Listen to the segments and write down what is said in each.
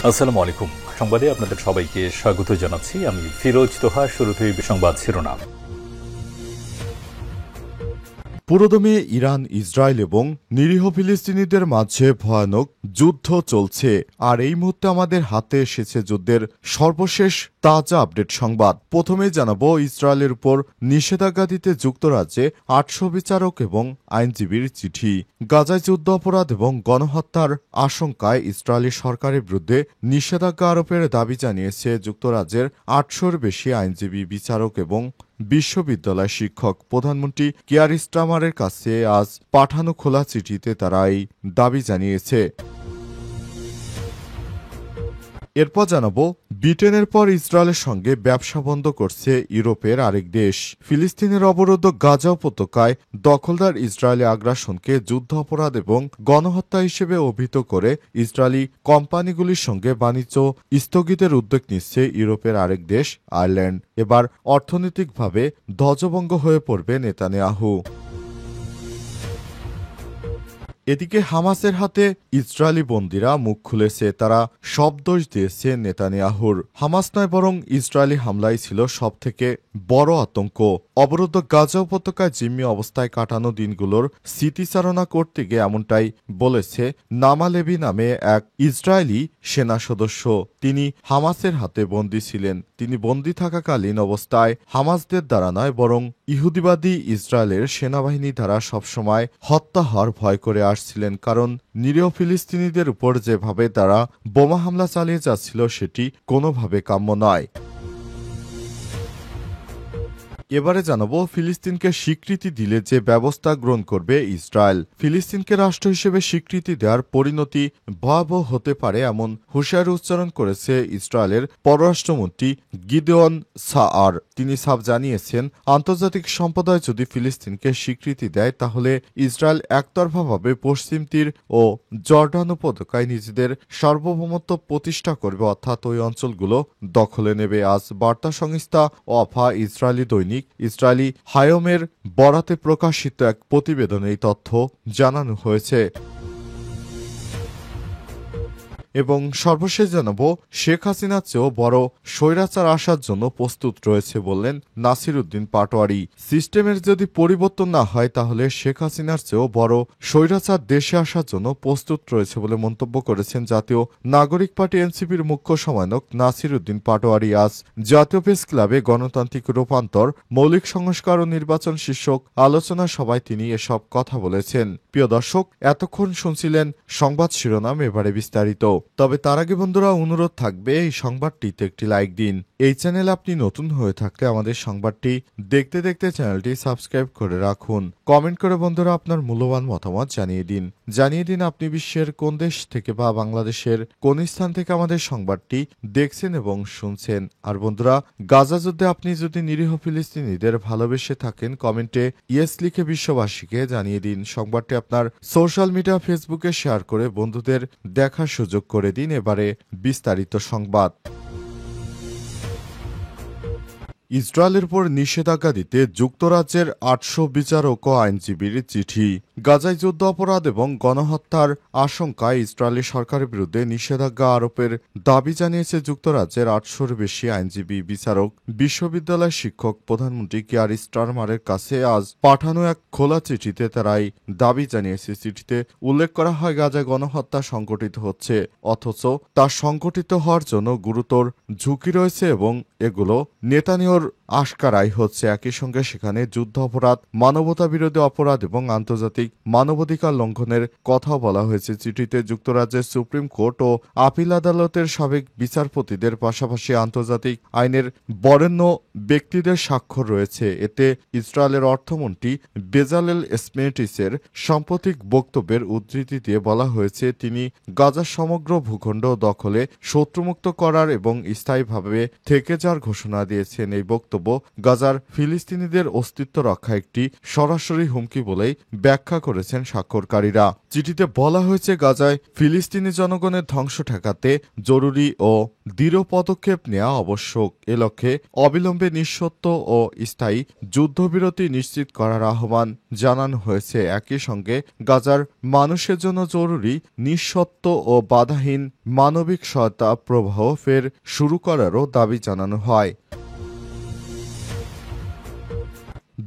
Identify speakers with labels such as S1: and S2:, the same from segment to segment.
S1: আসসালামু আলাইকুম। সংবাদে আপনাদের সবাইকে স্বাগত জানাচ্ছি। আমি ফিরোজ তোহা। শুরুতেই সংবাদ শিরোনাম।
S2: পুরোদমে ইরান, ইসরায়েল এবং নিরীহ ফিলিস্তিনিদের মাঝে ভয়ানক যুদ্ধ চলছে। আর এই মুহূর্তে আমাদের হাতে এসেছে যুদ্ধের সর্বশেষ তাজা আপডেট সংবাদ। প্রথমেই জানাবো ইসরায়েলের উপর নিষেধাজ্ঞা দিতে যুক্তরাজ্যে ৮০০ বিচারক এবং আইনজীবীর চিঠি। গাজায় যুদ্ধ অপরাধ এবং গণহত্যার আশঙ্কায় ইসরায়েলি সরকারের বিরুদ্ধে নিষেধাজ্ঞা আরোপের দাবি জানিয়েছে যুক্তরাজ্যের ৮০০-র বেশি আইনজীবী, বিচারক এবং বিশ্ববিদ্যালয় শিক্ষক। প্রধানমন্ত্রী কিয়ার স্টারমারের কাছে আজ পাঠানো খোলা চিঠিতে তারা এই দাবি জানিয়েছে। এরপর জানাবো ব্রিটেনের পর ইসরায়েলের সঙ্গে ব্যবসা বন্ধ করছে ইউরোপের আরেক দেশ। ফিলিস্তিনের অবরুদ্ধ গাজা উপত্যকায় দখলদার ইসরায়েলি আগ্রাসনকে যুদ্ধ অপরাধ এবং গণহত্যা হিসেবে অভিহিত করে ইসরায়েলি কোম্পানিগুলির সঙ্গে বাণিজ্য স্থগিতের উদ্যোগ নিচ্ছে ইউরোপের আরেক দেশ আয়ারল্যান্ড। এবার অর্থনৈতিকভাবে ধ্বজভঙ্গ হয়ে পড়বে নেতানিয়াহু। এদিকে হামাসের হাতে ইসরায়েলি বন্দীরা মুখ খুলেছে। তারা সব দোষ দিয়েছে নেতানিয়াহুর। হামাস নয়, বরং ইসরায়েলি হামলাই ছিল সবথেকে বড় আতঙ্ক। অবরুদ্ধ গাজা উপত্যকায় জিম্মি অবস্থায় কাটানো দিনগুলোর স্মৃতিচারণা করতে গিয়ে এমনটাই বলেছে নামা লেভি নামে এক ইসরায়েলি সেনা সদস্য। তিনি হামাসের হাতে বন্দী ছিলেন। তিনি বন্দী থাকাকালীন অবস্থায় হামাসদের দ্বারা নয়, বরং ইহুদিবাদী ইসরায়েলের সেনাবাহিনী দ্বারা সবসময় হত্যা হওয়ার ভয় করে আসছিলেন। কারণ নিরীহ ফিলিস্তিনিদের উপর যেভাবে তারা বোমা হামলা চালিয়ে যাচ্ছিল সেটি কোনোভাবে কাম্য নয়। এবারে জানাবো ফিলিস্তিনকে স্বীকৃতি দিলে যে ব্যবস্থা গ্রহণ করবে ইসরায়েল। ফিলিস্তিনকে রাষ্ট্র হিসেবে স্বীকৃতি দেওয়ার পরিণতি ভয়াবহ হতে পারে এমন হুঁশিয়ারি উচ্চারণ করেছে ইসরায়েলের পররাষ্ট্রমন্ত্রী গিদেওন সাআর। তিনি সাফ জানিয়েছেন, আন্তর্জাতিক সম্প্রদায় যদি ফিলিস্তিনকে স্বীকৃতি দেয় তাহলে ইসরায়েল একতরফাভাবে পশ্চিম তীর ও জর্ডান উপত্যকায় নিজেদের সার্বভৌমত্ব প্রতিষ্ঠা করবে, অর্থাৎ ওই অঞ্চলগুলো দখলে নেবে। আজ বার্তা সংস্থা ওয়াফা ইসরায়েলি দৈনিক ইসরায়েলি হায়মের বরাতে প্রকাশিত এক প্রতিবেদনে এই তথ্য জানানো হয়েছে। এবং সর্বশেষ জানাবো শেখ হাসিনার চেয়েও বড় স্বৈরাচার আসার জন্য প্রস্তুত রয়েছে বললেন নাসির উদ্দিন পাটোয়ারি। সিস্টেমের যদি পরিবর্তন না হয় তাহলে শেখ হাসিনার চেয়েও বড় স্বৈরাচার দেশে আসার জন্য প্রস্তুত রয়েছে বলে মন্তব্য করেছেন জাতীয় নাগরিক পার্টি এনসিপির মুখ্য সমন্বয়ক নাসির উদ্দিন পাটোয়ারি। আজ জাতীয় প্রেস ক্লাবে গণতান্ত্রিক রূপান্তর, মৌলিক সংস্কার ও নির্বাচন শীর্ষক আলোচনা সভায় তিনি এসব কথা বলেছেন। প্রিয় দর্শক, এতক্ষণ শুনছিলেন সংবাদ শিরোনাম, এবারে বিস্তারিত। তবে তার আগে বন্ধুরা অনুরোধ থাকবে এই সংবাদটিতে একটি লাইক দিন। এই চ্যানেলে আপনি নতুন হয়ে থাকলে আমাদের সংবাদটি দেখতে দেখতে চ্যানেলটি সাবস্ক্রাইব করে রাখুন। কমেন্ট করে বন্ধুরা আপনার মূল্যবান মতামত জানিয়ে দিন আপনি বিশ্বের কোন দেশ থেকে বা বাংলাদেশের কোন স্থান থেকে আমাদের সংবাদটি দেখছেন এবং শুনছেন। আর বন্ধুরা, গাজা যুদ্ধে আপনি যদি নিরীহ ফিলিস্তিনিদের ভালোবেসে থাকেন কমেন্টে ইয়েস লিখে বিশ্ববাসীকে জানিয়ে দিন। সংবাদটি আপনার সোশ্যাল মিডিয়া ফেসবুকে শেয়ার করে বন্ধুদের দেখার সুযোগ করে দিন। এবারে বিস্তারিত সংবাদ। ইসরায়েলের উপর নিষেধাজ্ঞা দিতে যুক্তরাজ্যের ৮০০ বিচারক ও আইনজীবীর চিঠি। গাজায় যুদ্ধ অপরাধ এবং গণহত্যার আশঙ্কায় ইসরায়েলি সরকারের বিরুদ্ধে নিষেধাজ্ঞা আরোপের দাবি জানিয়েছে যুক্তরাজ্যের ৮০০-র বেশি আইনজীবী, বিচারক, বিশ্ববিদ্যালয় শিক্ষক। প্রধানমন্ত্রী কিয়ার স্টারমারের কাছে আজ পাঠানো এক খোলা চিঠিতে তারা এই দাবি জানিয়েছে। চিঠিতে উল্লেখ করা হয়, গাজায় গণহত্যা সংঘটিত হচ্ছে, অথচ তা সংঘটিত হওয়ার জন্য গুরুতর ঝুঁকি রয়েছে এবং এগুলো নেতানিয়াহুর আশকারাই হচ্ছে। একই সঙ্গে সেখানে যুদ্ধ অপরাধ, মানবতা বিরোধী অপরাধ এবং আন্তর্জাতিক মানবাধিকার লঙ্ঘনের কথাও বলা হয়েছে। চিঠিতে যুক্তরাজ্যের সুপ্রিম কোর্ট ও আপিল আদালতের সাবেক বিচারপতিদের পাশাপাশি আন্তর্জাতিক আইনের বরেণ্য ব্যক্তিদের স্বাক্ষর রয়েছে। এতে ইসরায়েলের অর্থমন্ত্রী বেজালেল স্মেটিসের সাম্প্রতিক বক্তব্যের উদ্ধৃতি দিয়ে বলা হয়েছে, তিনি গাজার সমগ্র ভূখণ্ড দখলে শত্রুমুক্ত করার এবং স্থায়ীভাবে থেকে যাওয়ার ঘোষণা দিয়েছেন। এই বক্তব্য গাজার ফিলিস্তিনিদের অস্তিত্ব রক্ষা একটি সরাসরি হুমকি বলেই ব্যাখ্যা করেছেন স্বাক্ষরকারীরা। চিঠিতে বলা হয়েছে, গাজায় ফিলিস্তিনি জনগণের ধ্বংস ঠেকাতে জরুরি ও দৃঢ় পদক্ষেপ নেওয়া আবশ্যক। এ লক্ষ্যে অবিলম্বে নিঃশর্ত ও স্থায়ী যুদ্ধবিরতি নিশ্চিত করার আহ্বান জানানো হয়েছে। একই সঙ্গে গাজার মানুষের জন্য জরুরি, নিঃশর্ত ও বাধাহীন মানবিক সহায়তা প্রবাহ ফের শুরু করারও দাবি জানানো হয়।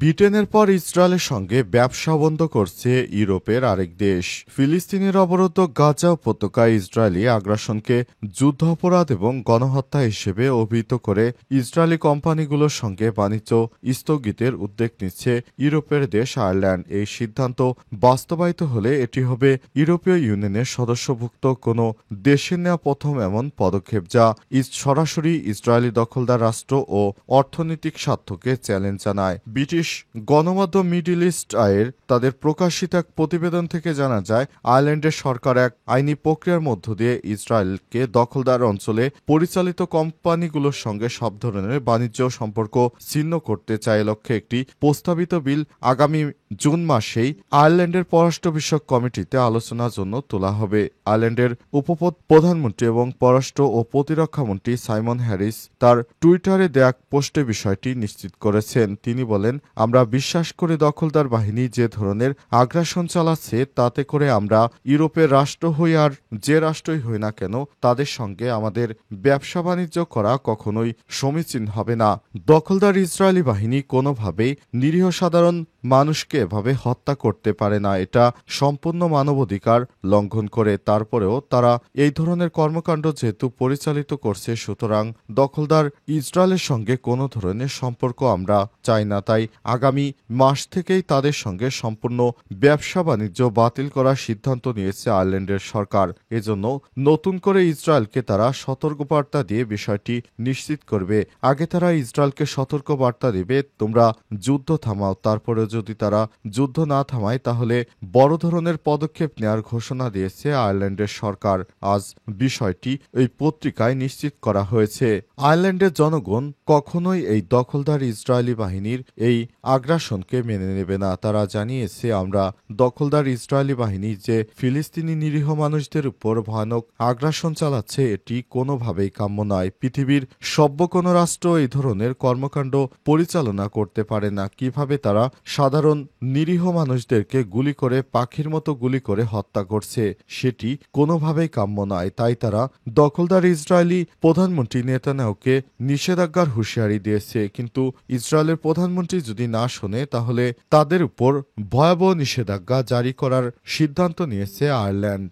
S2: ব্রিটেনের পর ইসরায়েলের সঙ্গে ব্যবসা বন্ধ করছে ইউরোপের আরেক দেশ। ফিলিস্তিনের অবরুদ্ধ গাজা উপত্যকায় ইসরায়েলি আগ্রাসনকে যুদ্ধাপরাধ এবং গণহত্যা হিসেবে অভিহিত করে ইসরায়েলি কোম্পানিগুলোর সঙ্গে বাণিজ্য স্থগিতের উদ্যোগ নিচ্ছে ইউরোপের দেশ আয়ারল্যান্ড। এই সিদ্ধান্ত বাস্তবায়িত হলে এটি হবে ইউরোপীয় ইউনিয়নের সদস্যভুক্ত কোনো দেশের নেওয়া প্রথম এমন পদক্ষেপ যা সরাসরি ইসরায়েলি দখলদার রাষ্ট্র ও অর্থনৈতিক স্বার্থকে চ্যালেঞ্জ জানায়। ব্রিটিশ গণমাধ্যম মিডল ইস্ট আইয়ের তাদের প্রকাশিত এক প্রতিবেদন থেকে জানা যায়, আয়ারল্যান্ডের সরকার এক আইনি প্রক্রিয়ার মধ্য দিয়ে ইসরায়েলকে দখলদার অঞ্চলে পরিচালিত কোম্পানিগুলোর সঙ্গে সব ধরনের বাণিজ্য সম্পর্ক ছিন্ন করতে চায়। লক্ষ্যে একটি প্রস্তাবিত বিল আগামী জুন মাসেই আয়ারল্যান্ডের পররাষ্ট্র বিষয়ক কমিটিতে আলোচনার জন্য তোলা হবে। আয়ারল্যান্ডের প্রধানমন্ত্রী এবং পররাষ্ট্র ও প্রতিরক্ষামন্ত্রী সাইমন হ্যারিস তার টুইটারে দেয়া পোস্টে বিষয়টি নিশ্চিত করেছেন। তিনি বলেন, আমরা বিশ্বাস করি দখলদার বাহিনী যে ধরনের আগ্রাসন চালাচ্ছে তাতে করে আমরা ইউরোপের রাষ্ট্র হই আর যে রাষ্ট্রই হই না কেন তাদের সঙ্গে আমাদের ব্যবসা বাণিজ্য করা কখনোই সমীচীন হবে না। দখলদার ইসরায়েলি বাহিনী কোনোভাবেই নিরীহ সাধারণ মানুষকে এভাবে হত্যা করতে পারে না। এটা সম্পূর্ণ মানবাধিকার লঙ্ঘন করে। তারপরেও তারা এই ধরনের কর্মকাণ্ড যেহেতু পরিচালিত করছে, সুতরাং দখলদার ইসরায়েলের সঙ্গে কোনো ধরনের সম্পর্ক আমরা চাই না। তাই আগামী মাস থেকেই তাদের সঙ্গে সম্পূর্ণ ব্যবসা বাণিজ্য বাতিল করার সিদ্ধান্ত নিয়েছে আয়ারল্যান্ডের সরকার। এজন্য নতুন করে ইসরায়েলকে তারা সতর্কবার্তা দিয়ে বিষয়টি নিশ্চিত করবে। আগে তারা ইসরায়েলকে সতর্কবার্তা দেবে, তোমরা যুদ্ধ থামাও। তারপরে যদি তারা যুদ্ধ না থামায় তাহলে বড় ধরনের পদক্ষেপ নেওয়ার ঘোষণা দিয়েছে আয়ারল্যান্ডের সরকার। আজ বিষয়টি এই পত্রিকায় নিশ্চিত করা হয়েছে। আয়ারল্যান্ডের জনগণ কখনোই এই দখলদার ইসরায়েলি বাহিনীর এই আগ্রাসনকে মেনে নেবে না। তারা জানিয়েছে, আমরা দখলদার ইসরায়েলি বাহিনী যে ফিলিস্তিনি নিরীহ মানুষদের উপর ভয়ানক আগ্রাসন চালাচ্ছে এটি কোনোভাবেই কাম্য নয়। পৃথিবীর সভ্য কোনো রাষ্ট্র এই ধরনের কর্মকাণ্ড পরিচালনা করতে পারে না। কিভাবে তারা সাধারণ নিরীহ মানুষদেরকে গুলি করে পাখির মতো গুলি করে হত্যা করছে সেটি কোনোভাবেই কাম্য নয়। তাই তারা দখলদার ইসরায়েলি প্রধানমন্ত্রী নেতানিয়াহুকে নিষেধাজ্ঞার হুঁশিয়ারি দিয়েছে। কিন্তু ইসরায়েলের প্রধানমন্ত্রী যদি না শোনে তাহলে তাদের উপর ভয়াবহ নিষেধাজ্ঞা জারি করার সিদ্ধান্ত নিয়েছে আয়ারল্যান্ড।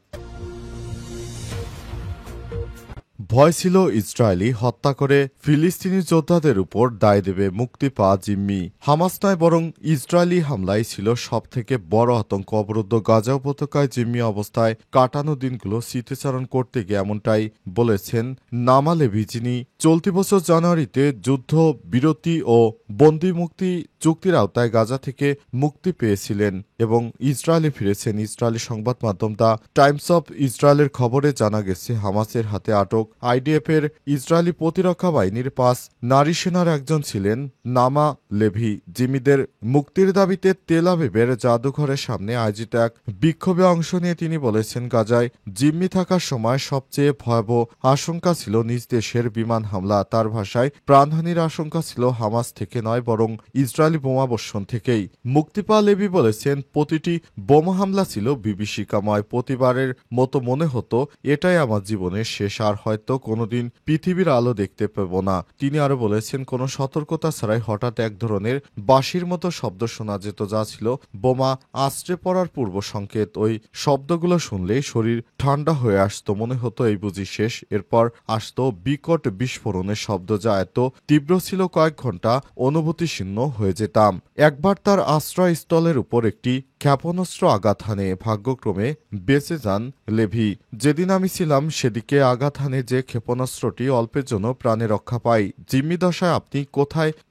S2: ভয় ছিল ইসরায়েলি হত্যা করে ফিলিস্তিনি যোদ্ধাদের উপর দায় দেবে মুক্তি পাওয়া জিম্মি। হামাস নয় বরং ইসরায়েলি হামলাই ছিল সবথেকে বড় আতঙ্ক। অবরুদ্ধ গাজা উপত্যকায় জিম্মি অবস্থায় কাটানো দিনগুলো স্মৃতিচারণ করতে গিয়ে এমনটাই বলেছেন নামা লেভি, যিনি চলতি বছর জানুয়ারিতে যুদ্ধ বিরতি ও বন্দি মুক্তি চুক্তির আওতায় গাজা থেকে মুক্তি পেয়েছিলেন এবং ইসরায়েলে ফিরেছেন। ইসরায়েলি সংবাদ মাধ্যম দ্য টাইমস অব ইসরায়েলের খবরে জানা গেছে, হামাসের হাতে আটক আইডিএফের ইসরায়েলি প্রতিরক্ষা বাহিনীর 5 নারী সেনার একজন ছিলেন নামা লেভি। জিম্মিদের মুক্তির দাবিতে তেল আবিবের জাদুঘরের সামনে আয়োজিত এক বিক্ষোভে অংশ নিয়ে তিনি বলেছেন, গাজায় জিম্মি থাকার সময় সবচেয়ে ভয়াবহ আশঙ্কা ছিল নিজ দেশের বিমান হামলা। তার ভাষায়, প্রাণহানির আশঙ্কা ছিল হামাস থেকে নয় বরং ইসরায়েলি বোমাবর্ষণ থেকেই। মুক্তি পাওয়া লেভি বলেছেন, প্রতিটি বোমা হামলা ছিল বিভীষিকাময়। প্রতিবারের মতো মনে হতো এটাই আমার জীবনের শেষ, আর হয়তো কোনোদিন পৃথিবীর আলো দেখতে পাব না। তিনি আরো বলেছেন, কোনো সতর্কতা ছাড়াই হঠাৎ এক ধরনের বাঁশির মতো শব্দ শোনা যেত, যা ছিল বোমা আছড়ে পড়ার পূর্ব সংকেত। ওই শব্দগুলো শুনলেই শরীর ঠান্ডা হয়ে আসতো, মনে হতো এই বুঝি শেষ। এরপর আসতো বিকট বিস্ফোরণের শব্দ, যা এত তীব্র ছিল কয়েক ঘন্টা অনুভূতিশূন্য হয়ে যেতাম। একবার তার আশ্রয়স্থলের উপর একটি ক্ষেপণাস্ত্র আঘাত হানে। ভাগ্যক্রমে বেঁচে যান লেভি। যেদিন আমি ছিলাম সেদিকে আঘাত হানে যে ক্ষেপণাস্ত্রটি অল্পের জন্য প্রাণে রক্ষা পায়। জিম্মি দশায় আপনি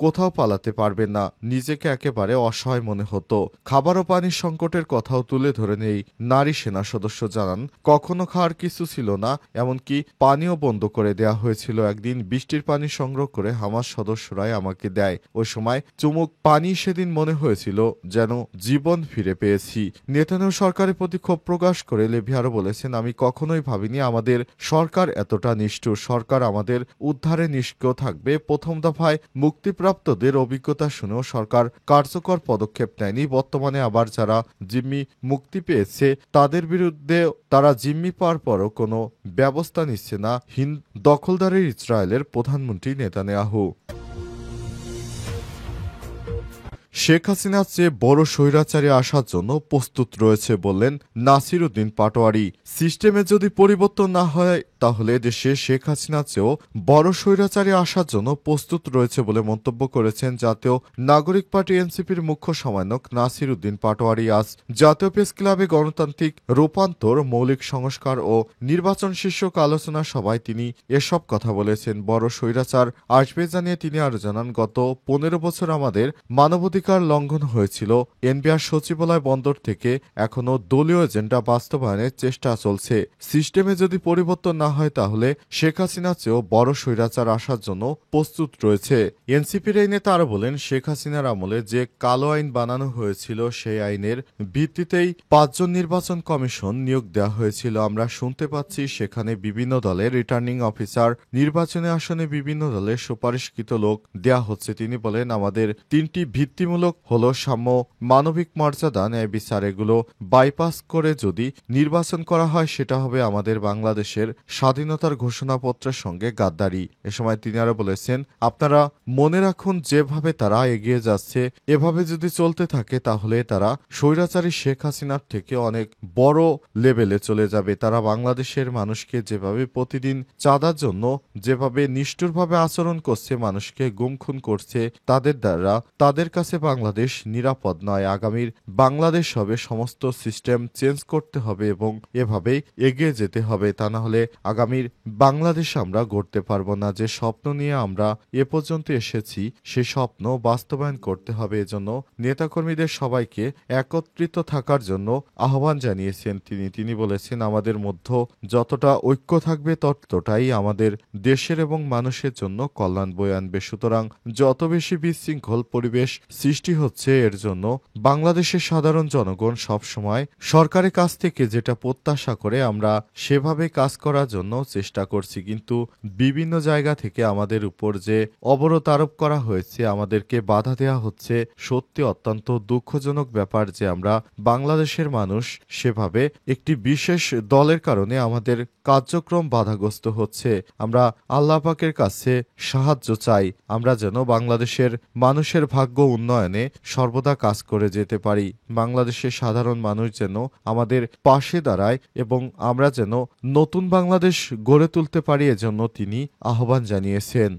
S2: কোথাও পালাতে পারবেন না, নিজেকে একেবারে অসহায় মনে হতো। খাবার ও পানির সংকটের কথাও তুলে ধরেন এই নারী সেনা সদস্য জানান, কখনো খাওয়ার কিছু ছিল না, এমনকি পানিও বন্ধ করে দেয়া হয়েছিল। একদিন বৃষ্টির পানি সংগ্রহ করে হামাস সদস্যরাই আমাকে দেয়। ওই সময় চুমুক পানি সেদিন মনে হয়েছিল যেন জীবন ফিরে পেয়েছি। নেতানিয়াহু সরকারের প্রতি ক্ষোভ প্রকাশ করে লেভি আরও বলেছেন, আমি কখনোই ভাবিনি আমাদের সরকার এতটা নিষ্ঠুর। সরকার আমাদের উদ্ধারে নিষ্ক্রিয় থাকবে। প্রথম দফায় মুক্তিপ্রাপ্তদের অভিজ্ঞতা শুনেও সরকার কার্যকর পদক্ষেপ নেয়নি। বর্তমানে আবার যারা জিম্মি মুক্তি পেয়েছে তাদের বিরুদ্ধে তারা জিম্মি পাওয়ার পরও কোনো ব্যবস্থা নিচ্ছে না দখলদারের ইসরায়েলের প্রধানমন্ত্রী নেতানিয়াহু। শেখ হাসিনার চেয়ে বড় স্বৈরাচারী আসার জন্য প্রস্তুত রয়েছে বললেন নাসির উদ্দিন পাটোয়ারি। সিস্টেমে যদি পরিবর্তন না হয় তাহলে দেশে শেখ হাসিনার চেয়েও বড় স্বৈরাচারী আসার জন্য প্রস্তুত রয়েছে বলে মন্তব্য করেছেন জাতীয় নাগরিক পার্টি এনসিপির মুখ্য সমন্বয়ক নাসির উদ্দিন পাটোয়ারি। আজ জাতীয় প্রেস ক্লাবে গণতান্ত্রিক রূপান্তর, মৌলিক সংস্কার ও নির্বাচন শীর্ষক আলোচনা সভায় তিনি এসব কথা বলেছেন। বড় স্বৈরাচার আসবে জানিয়ে তিনি আরো জানান, গত 15 বছর আমাদের মানবাধিকার লঙ্ঘন হয়েছিল। এনবিআর সচিবালয় বন্দর থেকে এখনো দলীয় এজেন্ডা বাস্তবায়নের চেষ্টা চলছে। সিস্টেমে যদি পরিবর্তন না হয় তাহলে শেখ হাসিনার চেয়েও বড় স্বৈরাচার আসার জন্য প্রস্তুত রয়েছে। এনসিপির এই নেতা আরো বলেন, শেখ হাসিনার আমলে যে কালো আইন বানানো হয়েছিল সেই আইনের ভিত্তিতেই 5 জন নির্বাচন কমিশন নিয়োগ দেওয়া হয়েছিল। আমরা শুনতে পাচ্ছি সেখানে বিভিন্ন দলের রিটার্নিং অফিসার, নির্বাচনী আসনে বিভিন্ন দলের সুপারিশকৃত লোক দেয়া হচ্ছে। তিনি বলেন, আমাদের 3টি ভিত্তিমূলক হলো সাম্য, মানবিক মর্যাদা, ন্যায় বিচার। এগুলো বাইপাস করে যদি নির্বাচন করা হয় সেটা হবে আমাদের বাংলাদেশের স্বাধীনতার ঘোষণাপত্রের সঙ্গে গাদ্দারি। এ সময় তিনি আরো বলেছেন, আপনারা মনে রাখুন যেভাবে তারা এগিয়ে যাচ্ছে এভাবে যদি চলতে থাকে তাহলে তারা স্বৈরাচারী শেখ হাসিনার থেকে অনেক বড় লেভেলে চলে যাবে। তারা বাংলাদেশের মানুষকে যেভাবে প্রতিদিন চাঁদার জন্য যেভাবে নিষ্ঠুরভাবে আচরণ করছে, মানুষকে গুম খুন করছে, তাদের কাছে বাংলাদেশ নিরাপদ নয়। আগামীর বাংলাদেশ হবে, সমস্ত সিস্টেম চেঞ্জ করতে হবে এবং এভাবেই এগিয়ে যেতে হবে। তা না হলে আগামীর বাংলাদেশ আমরা গড়তে পারবো না। যে স্বপ্ন নিয়ে আমরা এ পর্যন্ত এসেছি সেই স্বপ্ন বাস্তবায়ন করতে হবে। এজন্য নেতাকর্মীদের সবাইকে একত্রিত থাকার জন্য আহ্বান জানিয়েছেন তিনি বলেছেন, আমাদের মধ্যে যতটা ঐক্য থাকবে ততটাই আমাদের দেশের এবং মানুষের জন্য কল্যাণ বয়ে আনবে। সুতরাং যত বেশি বিশৃঙ্খল পরিবেশ সৃষ্টি হচ্ছে এর জন্য বাংলাদেশের সাধারণ জনগণ সবসময় সরকারের কাছ থেকে যেটা প্রত্যাশা করে আমরা সেভাবে কাজ করার জন্য চেষ্টা করছি। কিন্তু বিভিন্ন জায়গা থেকে আমাদের উপর যে অবরোধ আরোপ করা হয়েছে, আমাদেরকে বাধা দেওয়া হচ্ছে, সত্যি অত্যন্ত দুঃখজনক ব্যাপার যে আমরা বাংলাদেশের মানুষ সেভাবে একটি বিশেষ দলের কারণে আমাদের কার্যক্রম বাধাগ্রস্ত হচ্ছে। আমরা আল্লাহ পাকের কাছে সাহায্য চাই, আমরা যেন বাংলাদেশের মানুষের ভাগ্য উন্নয়নে সর্বদা কাজ করে যেতে পারি। বাংলাদেশের সাধারণ মানুষ যেন আমাদের পাশে দাঁড়ায় এবং আমরা যেন নতুন বাংলাদেশ গড়ে তুলতে পারি, এজন্য তিনি আহ্বান জানিয়েছেন।